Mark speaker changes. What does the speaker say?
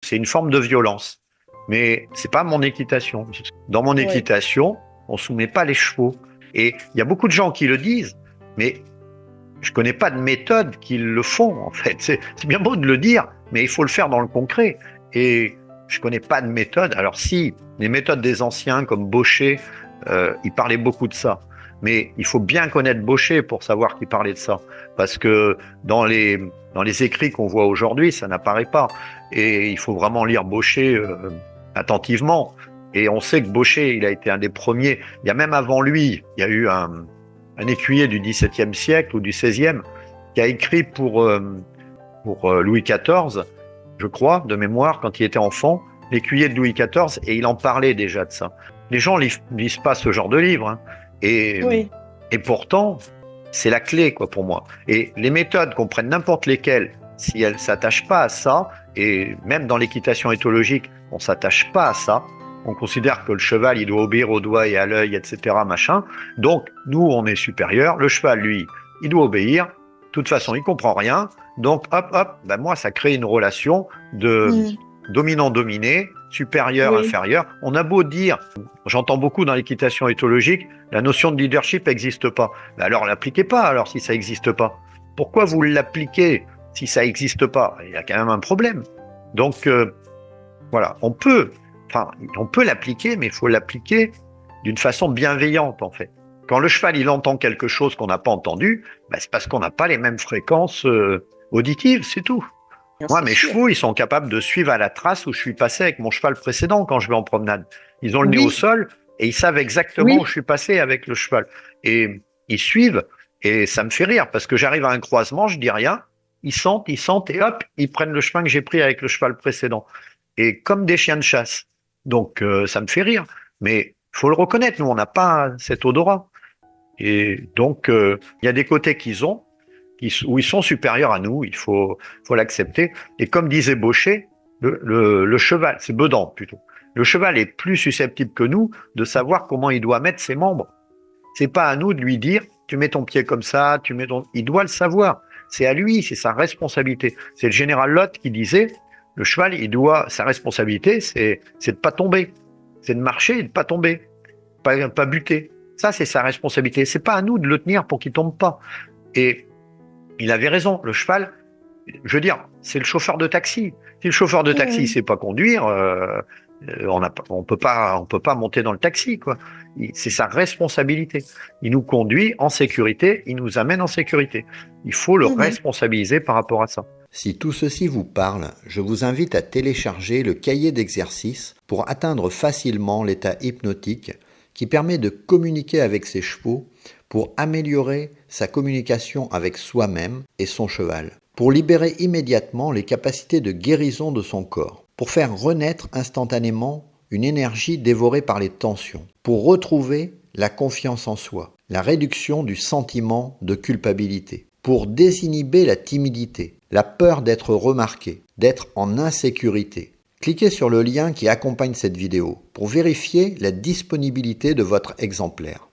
Speaker 1: c'est une forme de violence. Mais c'est pas mon équitation. Dans mon équitation, on soumet pas les chevaux. Et il y a beaucoup de gens qui le disent, mais je connais pas de méthode qui le font, en fait. C'est bien beau de le dire, mais il faut le faire dans le concret. Et je connais pas de méthode. Alors si, les méthodes des anciens, comme Baucher, ils parlaient beaucoup de ça. Mais il faut bien connaître Baucher pour savoir qu'il parlait de ça. Parce que dans les écrits qu'on voit aujourd'hui, ça n'apparaît pas. Et il faut vraiment lire Baucher attentivement. Et on sait que Baucher, il a été un des premiers. Il y a même avant lui, il y a eu un écuyer du XVIIe siècle ou du XVIe qui a écrit pour Louis XIV, je crois, de mémoire, quand il était enfant, l'écuyer de Louis XIV, et il en parlait déjà de ça. Les gens lisent pas ce genre de livre, hein. Et pourtant, c'est la clé, quoi, pour moi. Et les méthodes, qu'on prenne n'importe lesquelles, si elles s'attachent pas à ça, et même dans l'équitation éthologique, on s'attache pas à ça, on considère que le cheval, il doit obéir au doigt et à l'œil, etc., machin. Donc, nous, on est supérieur. Le cheval, lui, il doit obéir. De toute façon, il comprend rien. Donc, hop, ben moi, ça crée une relation de dominant-dominé, supérieur-inférieur. On a beau dire, j'entends beaucoup dans l'équitation éthologique, la notion de leadership n'existe pas. Ben alors, l'appliquez pas, alors, si ça n'existe pas. Pourquoi vous l'appliquez si ça n'existe pas? Il y a quand même un problème. Donc, voilà, on peut l'appliquer, mais il faut l'appliquer d'une façon bienveillante, en fait. Quand le cheval, il entend quelque chose qu'on n'a pas entendu, ben c'est parce qu'on n'a pas les mêmes fréquences auditives, c'est tout. Moi, mes chevaux, ils sont capables de suivre à la trace où je suis passé avec mon cheval précédent quand je vais en promenade. Ils ont le nez au sol et ils savent exactement où je suis passé avec le cheval. Et ils suivent et ça me fait rire parce que j'arrive à un croisement, je dis rien, ils sentent et hop, ils prennent le chemin que j'ai pris avec le cheval précédent. Et comme des chiens de chasse. Donc, ça me fait rire. Mais il faut le reconnaître, nous, on n'a pas cet odorat. Et donc, il y a des côtés qu'ils ont, où ils sont supérieurs à nous, il faut l'accepter. Et comme disait Baucher, le cheval, c'est Bedan plutôt, le cheval est plus susceptible que nous de savoir comment il doit mettre ses membres. C'est pas à nous de lui dire, tu mets ton pied comme ça, il doit le savoir. C'est à lui, c'est sa responsabilité. C'est le général Lott qui disait, le cheval, sa responsabilité, c'est de pas tomber. C'est de marcher et de pas tomber. Pas buter. Ça, c'est sa responsabilité. C'est pas à nous de le tenir pour qu'il tombe pas. Et il avait raison. Le cheval, je veux dire, c'est le chauffeur de taxi. Si le chauffeur de taxi sait pas conduire, on peut pas monter dans le taxi, quoi. C'est sa responsabilité. Il nous conduit en sécurité, il nous amène en sécurité. Il faut le responsabiliser par rapport à ça.
Speaker 2: Si tout ceci vous parle, je vous invite à télécharger le cahier d'exercices pour atteindre facilement l'état hypnotique qui permet de communiquer avec ses chevaux pour améliorer sa communication avec soi-même et son cheval, pour libérer immédiatement les capacités de guérison de son corps, pour faire renaître instantanément une énergie dévorée par les tensions, pour retrouver la confiance en soi, la réduction du sentiment de culpabilité, pour désinhiber la timidité, la peur d'être remarqué, d'être en insécurité. Cliquez sur le lien qui accompagne cette vidéo pour vérifier la disponibilité de votre exemplaire.